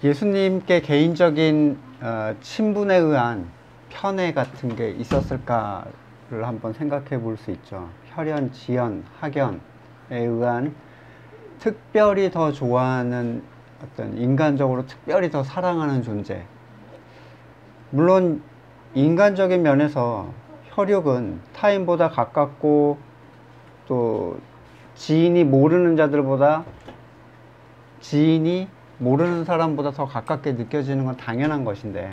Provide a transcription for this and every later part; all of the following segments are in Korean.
예수님께 개인적인 친분에 의한 편애 같은 게 있었을까를 한번 생각해 볼 수 있죠. 혈연, 지연, 학연에 의한 특별히 더 좋아하는 어떤 인간적으로 특별히 더 사랑하는 존재. 물론 인간적인 면에서 혈육은 타인보다 가깝고 또 지인이 모르는 자들보다 지인이 모르는 사람보다 더 가깝게 느껴지는 건 당연한 것인데,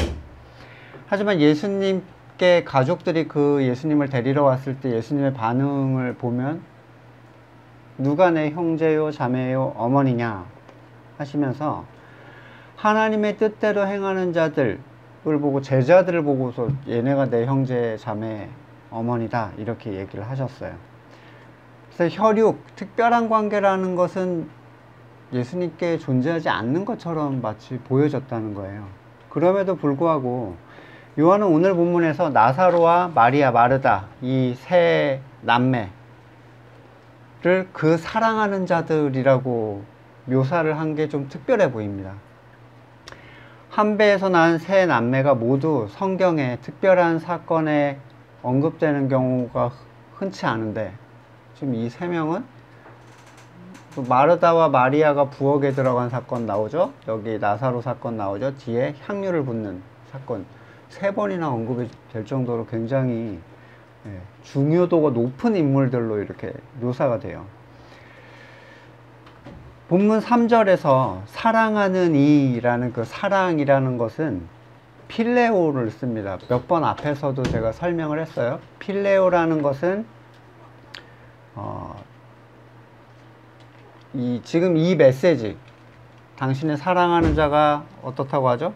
하지만 예수님께 가족들이 그 예수님을 데리러 왔을 때 예수님의 반응을 보면 누가 내 형제요 자매요 어머니냐 하시면서 하나님의 뜻대로 행하는 자들을 보고, 제자들을 보고서 얘네가 내 형제 자매 어머니다 이렇게 얘기를 하셨어요. 그래서 혈육, 특별한 관계라는 것은 예수님께 존재하지 않는 것처럼 마치 보여졌다는 거예요. 그럼에도 불구하고 요한은 오늘 본문에서 나사로와 마리아, 마르다 이 세 남매를 그 사랑하는 자들이라고 묘사를 한 게 좀 특별해 보입니다. 한 배에서 난 세 남매가 모두 성경에 특별한 사건에 언급되는 경우가 흔치 않은데, 지금 이 세 명은 마르다와 마리아가 부엌에 들어간 사건 나오죠. 여기 나사로 사건 나오죠. 뒤에 향유를 붓는 사건 세 번이나 언급이 될 정도로 굉장히 중요도가 높은 인물들로 이렇게 묘사가 돼요. 본문 3절에서 사랑하는 이라는 그 사랑이라는 것은 필레오를 씁니다. 몇 번 앞에서도 제가 설명을 했어요. 필레오라는 것은 지금 이 메시지, 당신의 사랑하는 자가 어떻다고 하죠?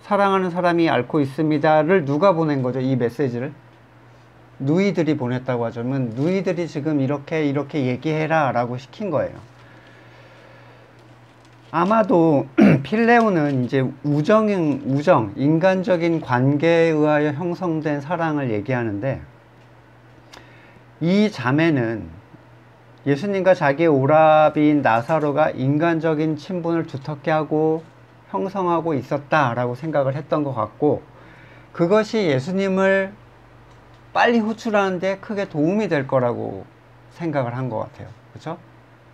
사랑하는 사람이 앓고 있습니다를 누가 보낸 거죠? 이 메시지를 누이들이 보냈다고 하죠. 그러면 누이들이 지금 이렇게 얘기해라 라고 시킨 거예요. 아마도 필레오는 이제 우정, 인간적인 관계에 의하여 형성된 사랑을 얘기하는데, 이 자매는 예수님과 자기의 오라비인 나사로가 인간적인 친분을 두텁게 하고 형성하고 있었다라고 생각을 했던 것 같고, 그것이 예수님을 빨리 호출하는 데 크게 도움이 될 거라고 생각을 한 것 같아요. 그렇죠?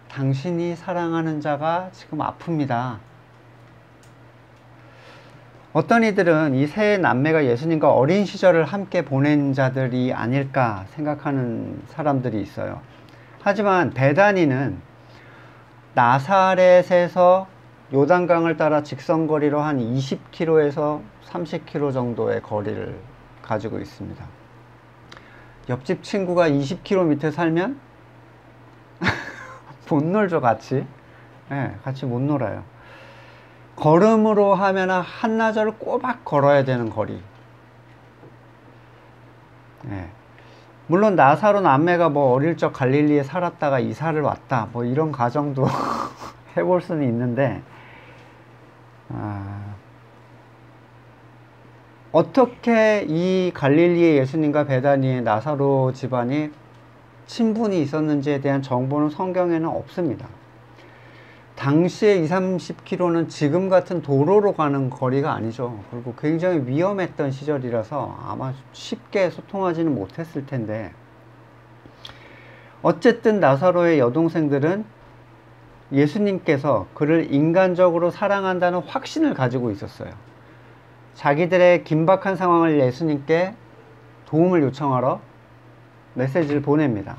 당신이 사랑하는 자가 지금 아픕니다. 어떤 이들은 이 세 남매가 예수님과 어린 시절을 함께 보낸 자들이 아닐까 생각하는 사람들이 있어요. 하지만 베다니는 나사렛에서 요단강을 따라 직선거리로 한 20km에서 30km 정도의 거리를 가지고 있습니다. 옆집 친구가 20km 밑에 살면 못 놀죠, 같이. 같이 못 놀아요. 걸음으로 하면 한나절을 꼬박 걸어야 되는 거리. 물론 나사로 남매가 뭐 어릴 적 갈릴리에 살았다가 이사를 왔다 뭐 이런 가정도 해볼 수는 있는데, 어떻게 이 갈릴리의 예수님과 베다니의 나사로 집안이 친분이 있었는지에 대한 정보는 성경에는 없습니다. 당시에 20-30km는 지금 같은 도로로 가는 거리가 아니죠. 그리고 굉장히 위험했던 시절이라서 아마 쉽게 소통하지는 못했을 텐데, 어쨌든 나사로의 여동생들은 예수님께서 그를 인간적으로 사랑한다는 확신을 가지고 있었어요. 자기들의 긴박한 상황을 예수님께 도움을 요청하러 메시지를 보냅니다.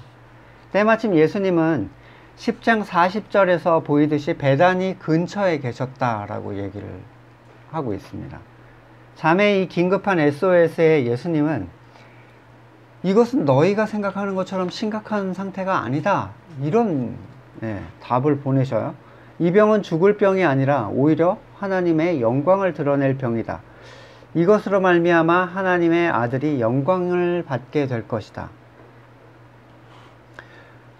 때마침 예수님은 10장 40절에서 보이듯이 베다니 근처에 계셨다라고 얘기를 하고 있습니다. 자매의 이 긴급한 SOS에 예수님은 이것은 너희가 생각하는 것처럼 심각한 상태가 아니다, 이런 답을 보내셔요. 이 병은 죽을 병이 아니라 오히려 하나님의 영광을 드러낼 병이다. 이것으로 말미암아 하나님의 아들이 영광을 받게 될 것이다.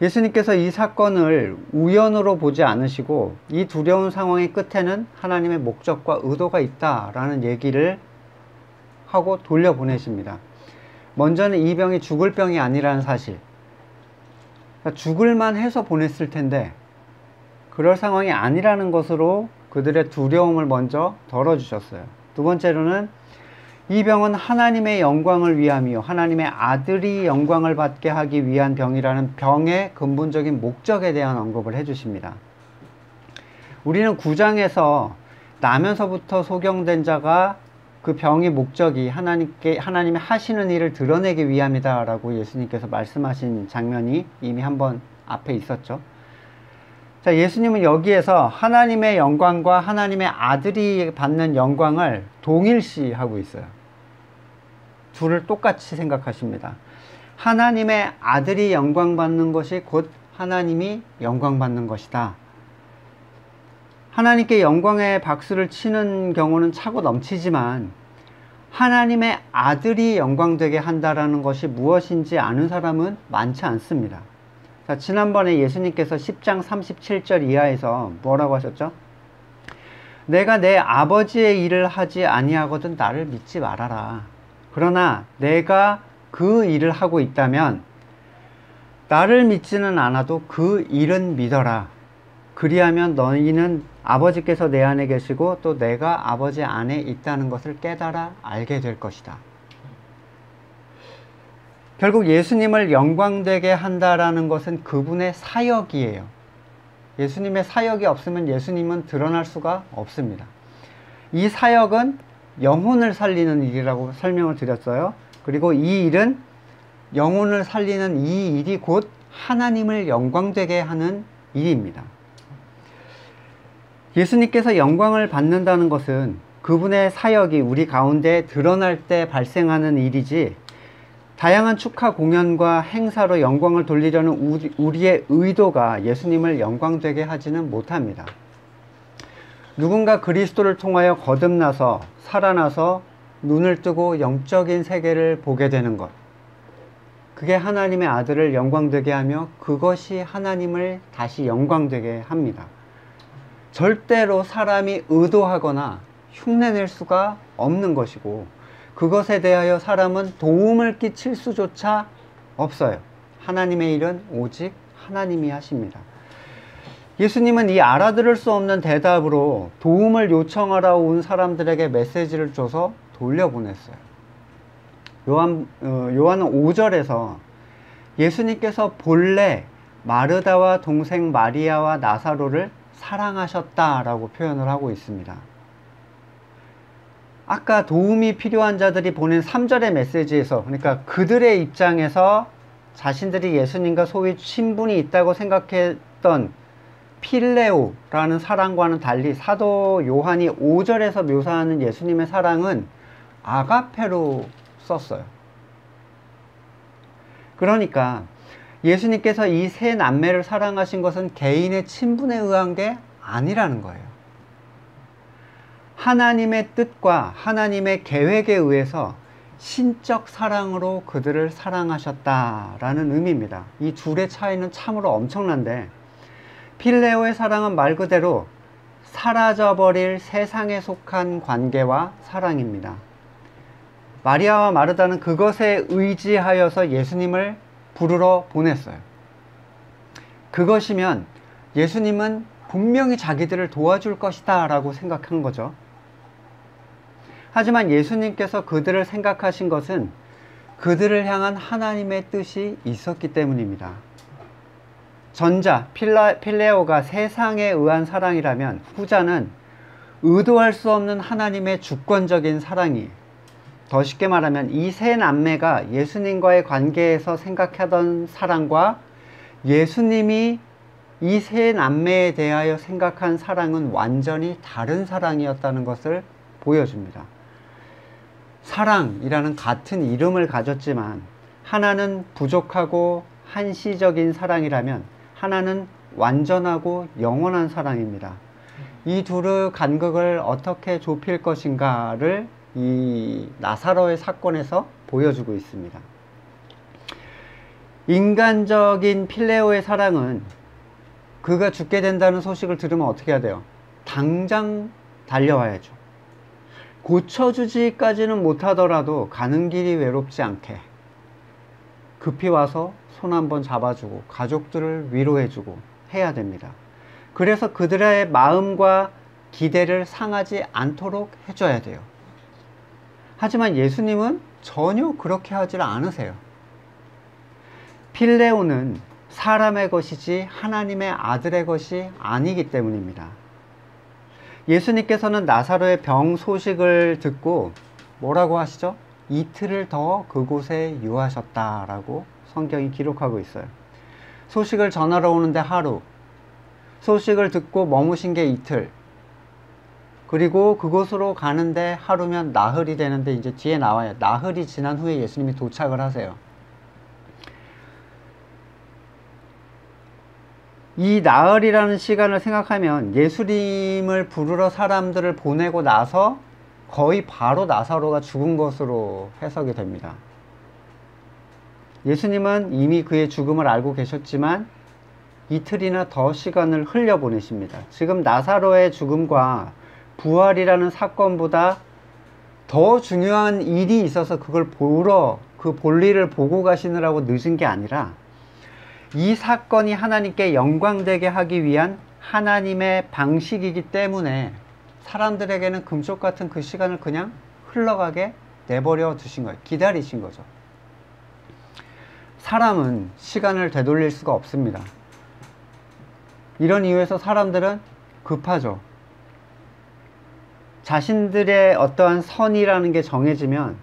예수님께서 이 사건을 우연으로 보지 않으시고 이 두려운 상황의 끝에는 하나님의 목적과 의도가 있다라는 얘기를 하고 돌려보내십니다. 먼저는 이 병이 죽을 병이 아니라는 사실, 그러니까 죽을만 해서 보냈을 텐데 그럴 상황이 아니라는 것으로 그들의 두려움을 먼저 덜어주셨어요. 두 번째로는 이 병은 하나님의 영광을 위함이요 하나님의 아들이 영광을 받게 하기 위한 병이라는 병의 근본적인 목적에 대한 언급을 해주십니다. 우리는 9장에서 나면서부터 소경된 자가 그 병의 목적이 하나님이 하시는 일을 드러내기 위함이다 라고 예수님께서 말씀하신 장면이 이미 한번 앞에 있었죠. 자, 예수님은 여기에서 하나님의 영광과 하나님의 아들이 받는 영광을 동일시하고 있어요. 둘을 똑같이 생각하십니다. 하나님의 아들이 영광 받는 것이 곧 하나님이 영광 받는 것이다. 하나님께 영광의 박수를 치는 경우는 차고 넘치지만 하나님의 아들이 영광되게 한다라는 것이 무엇인지 아는 사람은 많지 않습니다. 자, 지난번에 예수님께서 10장 37절 이하에서 뭐라고 하셨죠? 내가 내 아버지의 일을 하지 아니하거든 나를 믿지 말아라. 그러나 내가 그 일을 하고 있다면 나를 믿지는 않아도 그 일은 믿어라. 그리하면 너희는 아버지께서 내 안에 계시고 또 내가 아버지 안에 있다는 것을 깨달아 알게 될 것이다. 결국 예수님을 영광되게 한다라는 것은 그분의 사역이에요. 예수님의 사역이 없으면 예수님은 드러날 수가 없습니다. 이 사역은 영혼을 살리는 일이라고 설명을 드렸어요. 그리고 이 일은 영혼을 살리는 이 일이 곧 하나님을 영광되게 하는 일입니다. 예수님께서 영광을 받는다는 것은 그분의 사역이 우리 가운데 드러날 때 발생하는 일이지 다양한 축하 공연과 행사로 영광을 돌리려는 우리의 의도가 예수님을 영광되게 하지는 못합니다. 누군가 그리스도를 통하여 거듭나서 살아나서 눈을 뜨고 영적인 세계를 보게 되는 것, 그게 하나님의 아들을 영광되게 하며 그것이 하나님을 다시 영광되게 합니다. 절대로 사람이 의도하거나 흉내낼 수가 없는 것이고 그것에 대하여 사람은 도움을 끼칠 수조차 없어요. 하나님의 일은 오직 하나님이 하십니다. 예수님은 이 알아들을 수 없는 대답으로 도움을 요청하러 온 사람들에게 메시지를 줘서 돌려보냈어요. 요한은 5절에서 예수님께서 본래 마르다와 동생 마리아와 나사로를 사랑하셨다라고 표현을 하고 있습니다. 아까 도움이 필요한 자들이 보낸 3절의 메시지에서, 그러니까 그들의 입장에서 자신들이 예수님과 소위 친분이 있다고 생각했던 필레오라는 사랑과는 달리 사도 요한이 5절에서 묘사하는 예수님의 사랑은 아가페로 썼어요. 그러니까 예수님께서 이 세 남매를 사랑하신 것은 개인의 친분에 의한 게 아니라는 거예요. 하나님의 뜻과 하나님의 계획에 의해서 신적 사랑으로 그들을 사랑하셨다라는 의미입니다. 이 둘의 차이는 참으로 엄청난데, 필레오의 사랑은 말 그대로 사라져버릴 세상에 속한 관계와 사랑입니다. 마리아와 마르다는 그것에 의지하여서 예수님을 부르러 보냈어요. 그것이면 예수님은 분명히 자기들을 도와줄 것이다 라고 생각한 거죠. 하지만 예수님께서 그들을 생각하신 것은 그들을 향한 하나님의 뜻이 있었기 때문입니다. 전자, 필레오가 세상에 의한 사랑이라면 후자는 의도할 수 없는 하나님의 주권적인 사랑이에요. 더 쉽게 말하면 이 세 남매가 예수님과의 관계에서 생각하던 사랑과 예수님이 이 세 남매에 대하여 생각한 사랑은 완전히 다른 사랑이었다는 것을 보여줍니다. 사랑이라는 같은 이름을 가졌지만 하나는 부족하고 한시적인 사랑이라면 하나는 완전하고 영원한 사랑입니다. 이 둘의 간극을 어떻게 좁힐 것인가를 이 나사로의 사건에서 보여주고 있습니다. 인간적인 필레오의 사랑은 그가 죽게 된다는 소식을 들으면 어떻게 해야 돼요? 당장 달려와야죠. 고쳐주지까지는 못하더라도 가는 길이 외롭지 않게 급히 와서 손 한번 잡아주고 가족들을 위로해주고 해야 됩니다. 그래서 그들의 마음과 기대를 상하지 않도록 해줘야 돼요. 하지만 예수님은 전혀 그렇게 하지 않으세요. 필레오는 사람의 것이지 하나님의 아들의 것이 아니기 때문입니다. 예수님께서는 나사로의 병 소식을 듣고 뭐라고 하시죠? 이틀을 더 그곳에 유하셨다라고 성경이 기록하고 있어요. 소식을 전하러 오는데 하루, 소식을 듣고 머무신 게 이틀, 그리고 그곳으로 가는데 하루면 나흘이 되는데 이제 뒤에 나와요. 나흘이 지난 후에 예수님이 도착을 하세요. 이 나흘이라는 시간을 생각하면 예수님을 부르러 사람들을 보내고 나서 거의 바로 나사로가 죽은 것으로 해석이 됩니다. 예수님은 이미 그의 죽음을 알고 계셨지만 이틀이나 더 시간을 흘려보내십니다. 지금 나사로의 죽음과 부활이라는 사건보다 더 중요한 일이 있어서 그걸 보러, 그 볼일을 보고 가시느라고 늦은 게 아니라 이 사건이 하나님께 영광되게 하기 위한 하나님의 방식이기 때문에 사람들에게는 금쪽 같은 그 시간을 그냥 흘러가게 내버려 두신 거예요. 기다리신 거죠. 사람은 시간을 되돌릴 수가 없습니다. 이런 이유에서 사람들은 급하죠. 자신들의 어떠한 선이라는 게 정해지면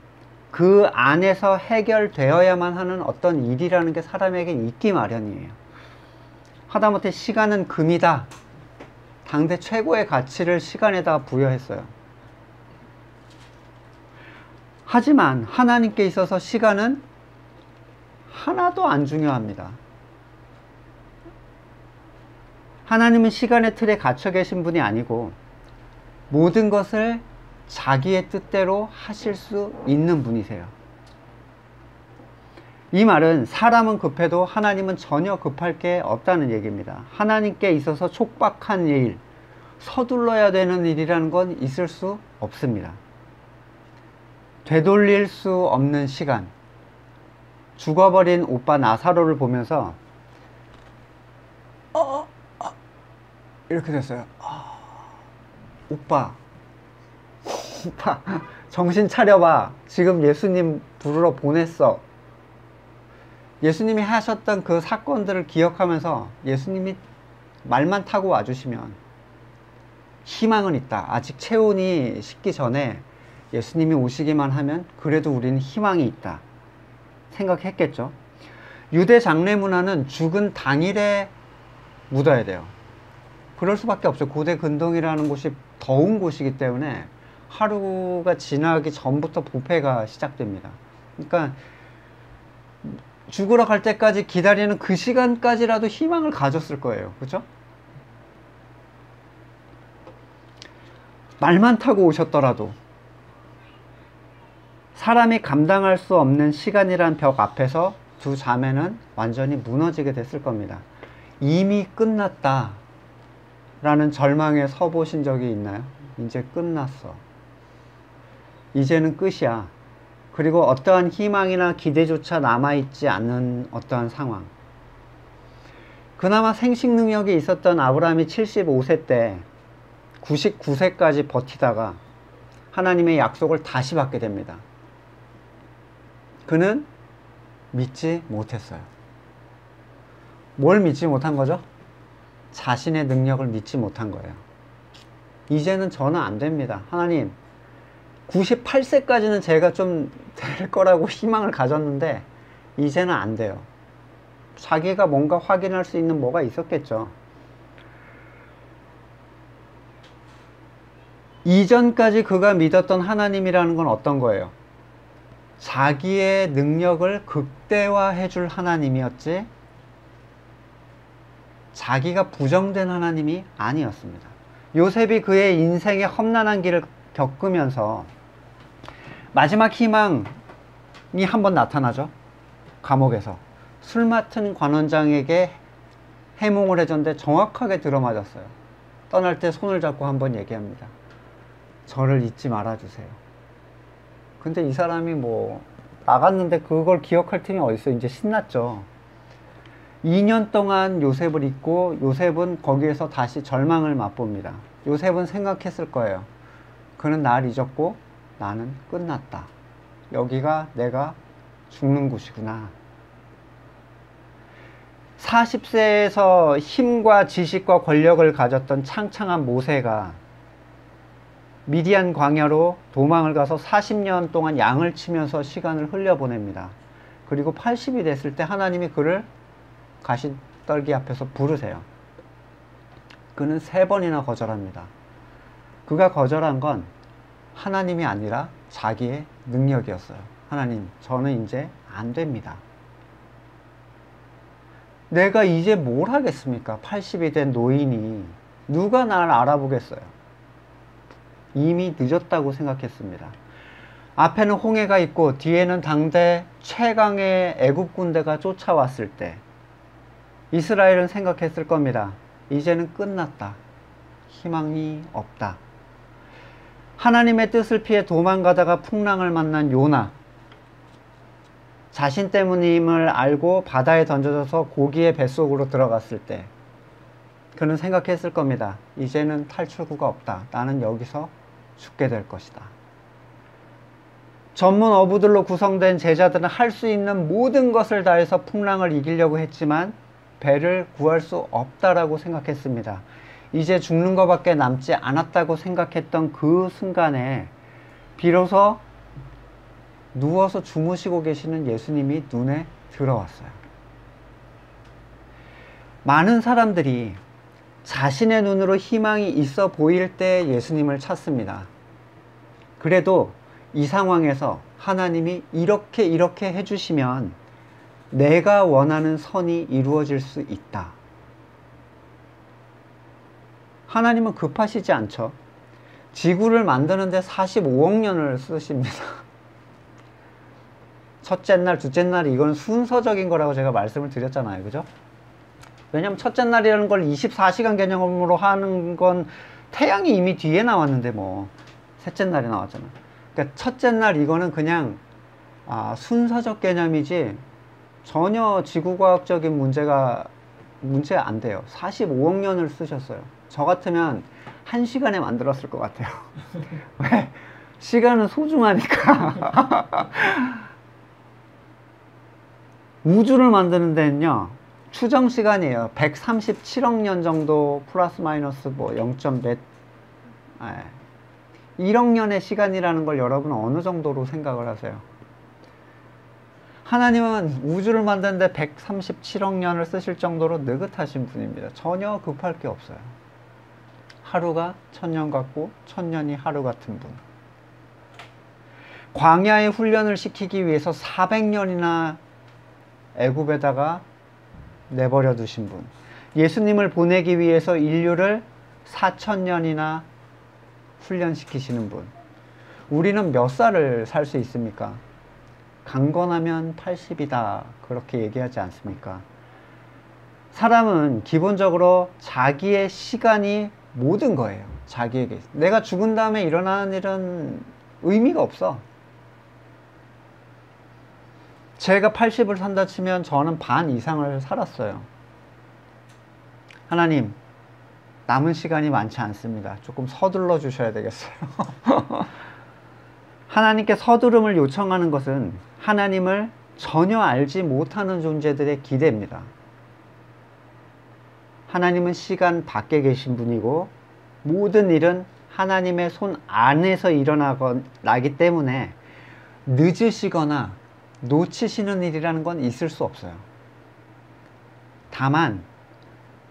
그 안에서 해결되어야만 하는 어떤 일이라는 게 사람에겐 있기 마련이에요. 하다못해 시간은 금이다. 당대 최고의 가치를 시간에다 부여했어요. 하지만 하나님께 있어서 시간은 하나도 안 중요합니다. 하나님은 시간의 틀에 갇혀 계신 분이 아니고 모든 것을 자기의 뜻대로 하실 수 있는 분이세요. 이 말은 사람은 급해도 하나님은 전혀 급할 게 없다는 얘기입니다. 하나님께 있어서 촉박한 일, 서둘러야 되는 일이라는 건 있을 수 없습니다. 되돌릴 수 없는 시간. 죽어버린 오빠 나사로를 보면서 이렇게 됐어요. 오빠 정신 차려봐. 지금 예수님 부르러 보냈어. 예수님이 하셨던 그 사건들을 기억하면서 예수님이 말만 타고 와주시면 희망은 있다. 아직 체온이 식기 전에 예수님이 오시기만 하면 그래도 우리는 희망이 있다 생각했겠죠. 유대 장례 문화는 죽은 당일에 묻어야 돼요. 그럴 수밖에 없죠. 고대 근동이라는 곳이 더운 곳이기 때문에 하루가 지나기 전부터 부패가 시작됩니다. 그러니까 죽으러 갈 때까지 기다리는 그 시간까지라도 희망을 가졌을 거예요. 그렇죠? 말만 타고 오셨더라도 사람이 감당할 수 없는 시간이란 벽 앞에서 두 자매는 완전히 무너지게 됐을 겁니다. 이미 끝났다 라는 절망에 서보신 적이 있나요? 이제 끝났어. 이제는 끝이야. 그리고 어떠한 희망이나 기대조차 남아있지 않은 어떠한 상황. 그나마 생식 능력이 있었던 아브라함이 75세 때 99세까지 버티다가 하나님의 약속을 다시 받게 됩니다. 그는 믿지 못했어요. 뭘 믿지 못한 거죠? 자신의 능력을 믿지 못한 거예요. 이제는 저는 안 됩니다. 하나님, 98세까지는 제가 좀 될 거라고 희망을 가졌는데 이제는 안 돼요. 자기가 뭔가 확인할 수 있는 뭐가 있었겠죠. 이전까지 그가 믿었던 하나님이라는 건 어떤 거예요? 자기의 능력을 극대화해 줄 하나님이었지 자기가 부정된 하나님이 아니었습니다. 요셉이 그의 인생의 험난한 길을 겪으면서 마지막 희망이 한번 나타나죠. 감옥에서 술 맡은 관원장에게 해몽을 해줬는데 정확하게 들어맞았어요. 떠날 때 손을 잡고 한번 얘기합니다. 저를 잊지 말아주세요. 근데 이 사람이 뭐 나갔는데 그걸 기억할 틈이 어딨어요. 이제 신났죠. 2년 동안 요셉을 잊고 요셉은 거기에서 다시 절망을 맛봅니다. 요셉은 생각했을 거예요. 그는 날 잊었고 나는 끝났다. 여기가 내가 죽는 곳이구나. 40세에서 힘과 지식과 권력을 가졌던 창창한 모세가 미디안 광야로 도망을 가서 40년 동안 양을 치면서 시간을 흘려보냅니다. 그리고 80이 됐을 때 하나님이 그를 가시떨기 앞에서 부르세요. 그는 3번이나 거절합니다. 그가 거절한 건 하나님이 아니라 자기의 능력이었어요. 하나님, 저는 이제 안 됩니다. 내가 이제 뭘 하겠습니까? 80이 된 노인이 누가 날 알아보겠어요? 이미 늦었다고 생각했습니다. 앞에는 홍해가 있고 뒤에는 당대 최강의 애굽 군대가 쫓아왔을 때 이스라엘은 생각했을 겁니다. 이제는 끝났다. 희망이 없다. 하나님의 뜻을 피해 도망가다가 풍랑을 만난 요나, 자신 때문임을 알고 바다에 던져져서 고기의 뱃속으로 들어갔을 때 그는 생각했을 겁니다. 이제는 탈출구가 없다. 나는 여기서 죽게 될 것이다. 전문 어부들로 구성된 제자들은 할 수 있는 모든 것을 다해서 풍랑을 이기려고 했지만 배를 구할 수 없다라고 생각했습니다. 이제 죽는 것밖에 남지 않았다고 생각했던 그 순간에 비로소 누워서 주무시고 계시는 예수님이 눈에 들어왔어요. 많은 사람들이 자신의 눈으로 희망이 있어 보일 때 예수님을 찾습니다. 그래도 이 상황에서 하나님이 이렇게 해주시면 내가 원하는 선이 이루어질 수 있다. 하나님은 급하시지 않죠. 지구를 만드는데 45억 년을 쓰십니다. 첫째 날, 둘째 날, 이건 순서적인 거라고 제가 말씀을 드렸잖아요. 그죠? 왜냐면 첫째 날이라는 걸 24시간 개념으로 하는 건 태양이 이미 뒤에 나왔는데 뭐 셋째 날이 나왔잖아. 그러니까 첫째 날 이거는 그냥 순서적 개념이지 전혀 지구과학적인 문제 안 돼요. 45억 년을 쓰셨어요. 저 같으면 1시간에 만들었을 것 같아요. 왜? 시간은 소중하니까. 우주를 만드는 데는요, 추정 시간이에요. 137억 년 정도 플러스 마이너스 뭐 0. 몇 1억 년의 시간이라는 걸 여러분 어느 정도로 생각을 하세요? 하나님은 우주를 만드는데 137억 년을 쓰실 정도로 느긋하신 분입니다. 전혀 급할 게 없어요. 하루가 1000년 같고 1000년이 하루 같은 분. 광야에 훈련을 시키기 위해서 400년이나 애굽에다가 내버려 두신 분. 예수님을 보내기 위해서 인류를 4000년이나 훈련시키시는 분. 우리는 몇 살을 살 수 있습니까? 강건하면 80이다 그렇게 얘기하지 않습니까? 사람은 기본적으로 자기의 시간이 모든 거예요. 자기에게. 내가 죽은 다음에 일어나는 일은 의미가 없어. 제가 80을 산다 치면 저는 반 이상을 살았어요. 하나님, 남은 시간이 많지 않습니다. 조금 서둘러 주셔야 되겠어요. 하나님께 서두름을 요청하는 것은 하나님을 전혀 알지 못하는 존재들의 기대입니다. 하나님은 시간 밖에 계신 분이고 모든 일은 하나님의 손 안에서 일어나기 때문에 늦으시거나 놓치시는 일이라는 건 있을 수 없어요. 다만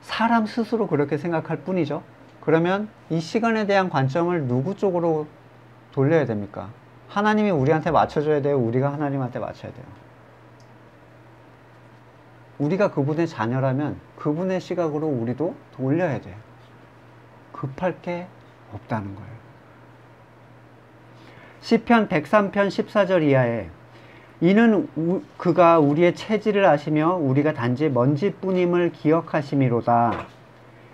사람 스스로 그렇게 생각할 뿐이죠. 그러면 이 시간에 대한 관점을 누구 쪽으로 돌려야 됩니까? 하나님이 우리한테 맞춰줘야 돼요? 우리가 하나님한테 맞춰야 돼요? 우리가 그분의 자녀라면 그분의 시각으로 우리도 돌려야 돼요. 급할 게 없다는 거예요. 시편 103편 14절 이하에 이는 그가 우리의 체질을 아시며 우리가 단지 먼지뿐임을 기억하심이로다.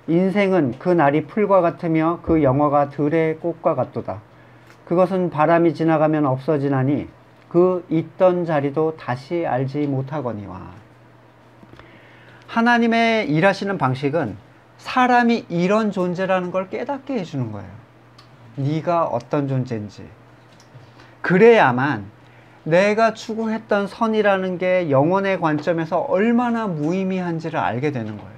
인생은 그 날이 풀과 같으며 그 영화가 들의 꽃과 같도다. 그것은 바람이 지나가면 없어지나니 그 있던 자리도 다시 알지 못하거니와. 하나님의 일하시는 방식은 사람이 이런 존재라는 걸 깨닫게 해주는 거예요. 네가 어떤 존재인지. 그래야만 내가 추구했던 선이라는 게 영혼의 관점에서 얼마나 무의미한지를 알게 되는 거예요.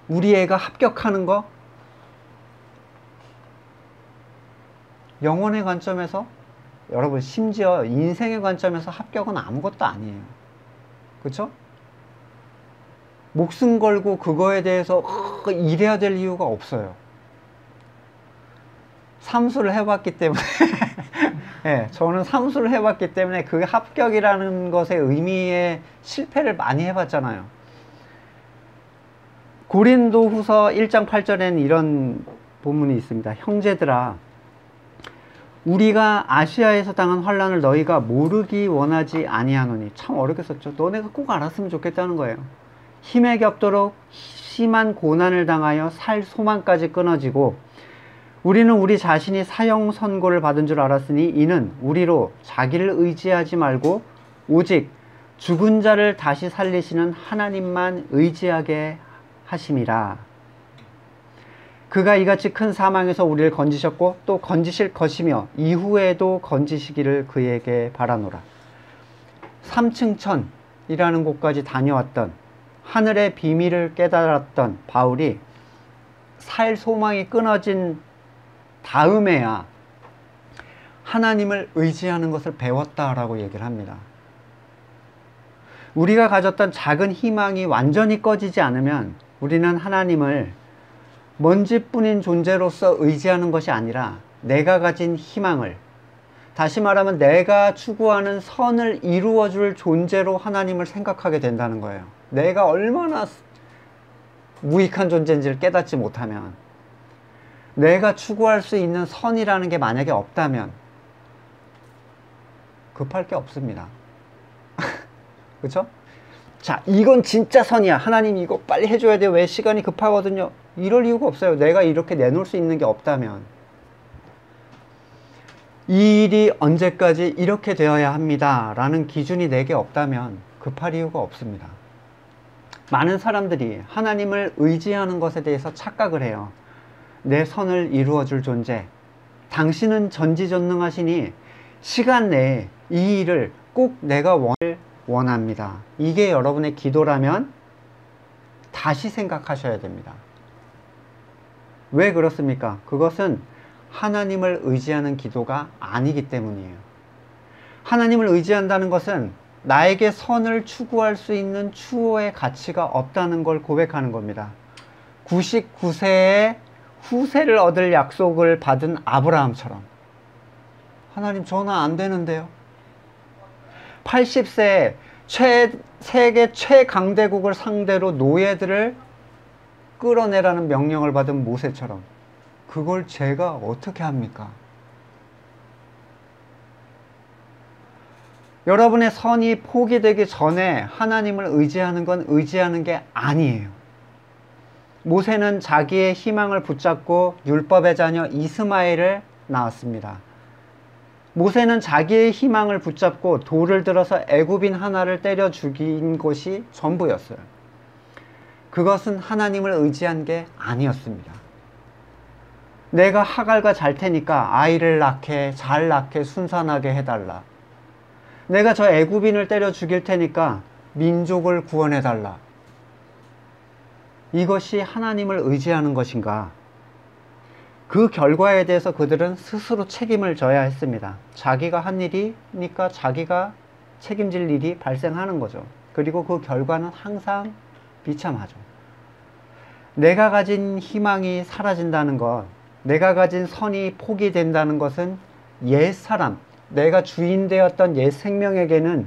우리 애가 합격하는 거, 영혼의 관점에서, 여러분 심지어 인생의 관점에서 합격은 아무것도 아니에요. 그렇죠? 목숨 걸고 그거에 대해서 이래야 될 이유가 없어요. 삼수를 해봤기 때문에 네, 저는 삼수를 해봤기 때문에 그 합격이라는 것의 의미에 실패를 많이 해봤잖아요. 고린도후서 1장 8절에는 이런 본문이 있습니다. 형제들아, 우리가 아시아에서 당한 환난을 너희가 모르기 원하지 아니하노니. 참 어렵게 썼죠. 너네가 꼭 알았으면 좋겠다는 거예요. 힘에 겹도록 심한 고난을 당하여 살 소망까지 끊어지고, 우리는 우리 자신이 사형 선고를 받은 줄 알았으니 이는 우리로 자기를 의지하지 말고 오직 죽은 자를 다시 살리시는 하나님만 의지하게 하심이라. 그가 이같이 큰 사망에서 우리를 건지셨고 또 건지실 것이며 이후에도 건지시기를 그에게 바라노라. 3층 천이라는 곳까지 다녀왔던, 하늘의 비밀을 깨달았던 바울이 살 소망이 끊어진 다음에야 하나님을 의지하는 것을 배웠다라고 얘기를 합니다. 우리가 가졌던 작은 희망이 완전히 꺼지지 않으면 우리는 하나님을 먼지뿐인 존재로서 의지하는 것이 아니라 내가 가진 희망을, 다시 말하면 내가 추구하는 선을 이루어줄 존재로 하나님을 생각하게 된다는 거예요. 내가 얼마나 무익한 존재인지를 깨닫지 못하면, 내가 추구할 수 있는 선이라는 게 만약에 없다면 급할 게 없습니다. 그렇죠? 자, 이건 진짜 선이야. 하나님 이거 빨리 해줘야 돼요. 왜 시간이 급하거든요. 이럴 이유가 없어요. 내가 이렇게 내놓을 수 있는 게 없다면. 이 일이 언제까지 이렇게 되어야 합니다 라는 기준이 내게 없다면 급할 이유가 없습니다. 많은 사람들이 하나님을 의지하는 것에 대해서 착각을 해요. 내 선을 이루어줄 존재, 당신은 전지전능하시니 시간 내에 이 일을 꼭 내가 원합니다. 이게 여러분의 기도라면 다시 생각하셔야 됩니다. 왜 그렇습니까? 그것은 하나님을 의지하는 기도가 아니기 때문이에요. 하나님을 의지한다는 것은 나에게 선을 추구할 수 있는 추호의 가치가 없다는 걸 고백하는 겁니다. 99세에 후세를 얻을 약속을 받은 아브라함처럼, 하나님 전화 안 되는데요. 80세에 세계 최강대국을 상대로 노예들을 끌어내라는 명령을 받은 모세처럼, 그걸 제가 어떻게 합니까? 여러분의 선이 포기되기 전에 하나님을 의지하는 건 의지하는 게 아니에요. 모세는 자기의 희망을 붙잡고 율법의 자녀 이스마엘을 낳았습니다. 모세는 자기의 희망을 붙잡고 돌을 들어서 애굽인 하나를 때려 죽인 것이 전부였어요. 그것은 하나님을 의지한 게 아니었습니다. 내가 하갈과 잘 테니까 아이를 낳게, 잘 낳게, 순산하게 해달라. 내가 저 애굽인을 때려 죽일 테니까 민족을 구원해달라. 이것이 하나님을 의지하는 것인가? 그 결과에 대해서 그들은 스스로 책임을 져야 했습니다. 자기가 한 일이니까 자기가 책임질 일이 발생하는 거죠. 그리고 그 결과는 항상 비참하죠. 내가 가진 희망이 사라진다는 것, 내가 가진 선이 포기된다는 것은 옛사람, 내가 주인 되었던 옛 생명에게는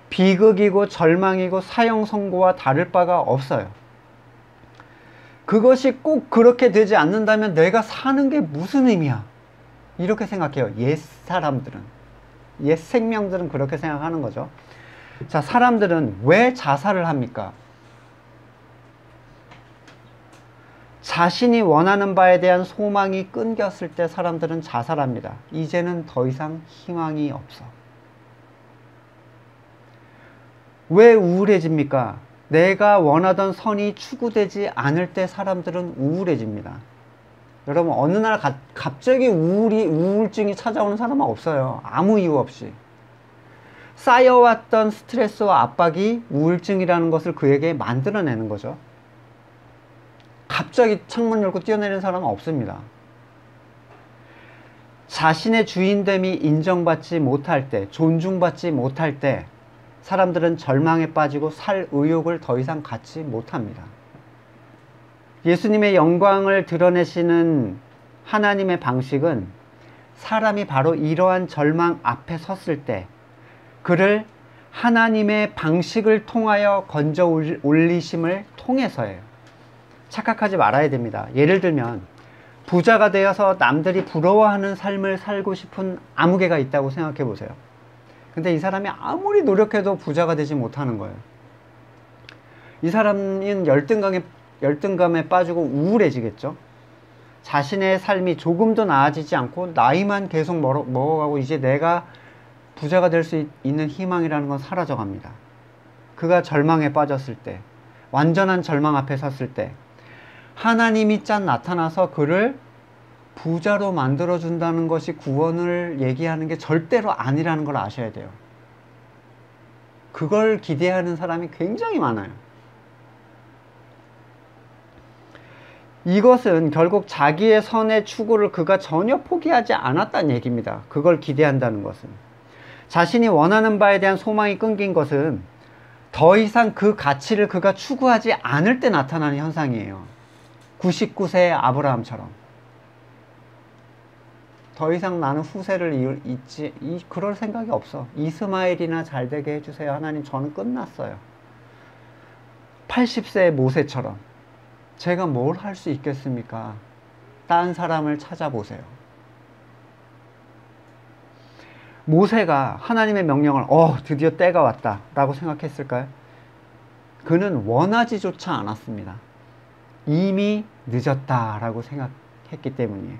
비극이고 절망이고 사형 선고와 다를 바가 없어요. 그것이 꼭 그렇게 되지 않는다면 내가 사는 게 무슨 의미야? 이렇게 생각해요. 옛 사람들은, 옛 생명들은 그렇게 생각하는 거죠. 자, 사람들은 왜 자살을 합니까? 자신이 원하는 바에 대한 소망이 끊겼을 때 사람들은 자살합니다. 이제는 더 이상 희망이 없어. 왜 우울해집니까? 내가 원하던 선이 추구되지 않을 때 사람들은 우울해집니다. 여러분, 어느 날 갑자기 우울증이 찾아오는 사람은 없어요. 아무 이유 없이. 쌓여왔던 스트레스와 압박이 우울증이라는 것을 그에게 만들어내는 거죠. 갑자기 창문 열고 뛰어내리는 사람은 없습니다. 자신의 주인됨이 인정받지 못할 때, 존중받지 못할 때 사람들은 절망에 빠지고 살 의욕을 더 이상 갖지 못합니다. 예수님의 영광을 드러내시는 하나님의 방식은 사람이 바로 이러한 절망 앞에 섰을 때 그를 하나님의 방식을 통하여 건져 올리심을 통해서예요. 착각하지 말아야 됩니다. 예를 들면 부자가 되어서 남들이 부러워하는 삶을 살고 싶은 아무개가 있다고 생각해 보세요. 근데 이 사람이 아무리 노력해도 부자가 되지 못하는 거예요. 이 사람은 열등감에 빠지고 우울해지겠죠. 자신의 삶이 조금도 나아지지 않고 나이만 계속 먹어가고 이제 내가 부자가 될 수 있는 희망이라는 건 사라져갑니다. 그가 절망에 빠졌을 때, 완전한 절망 앞에 섰을 때 하나님이 나타나서 그를 부자로 만들어준다는 것이 구원을 얘기하는 게 절대로 아니라는 걸 아셔야 돼요. 그걸 기대하는 사람이 굉장히 많아요. 이것은 결국 자기의 선의 추구를 그가 전혀 포기하지 않았다는 얘기입니다. 그걸 기대한다는 것은. 자신이 원하는 바에 대한 소망이 끊긴 것은 더 이상 그 가치를 그가 추구하지 않을 때 나타나는 현상이에요. 99세의 아브라함처럼. 더 이상 나는 후세를 그럴 생각이 없어. 이스마엘이나 잘 되게 해주세요. 하나님, 저는 끝났어요. 80세의 모세처럼. 제가 뭘 할 수 있겠습니까? 딴 사람을 찾아보세요. 모세가 하나님의 명령을 드디어 때가 왔다 라고 생각했을까요? 그는 원하지조차 않았습니다. 이미 늦었다 라고 생각했기 때문이에요.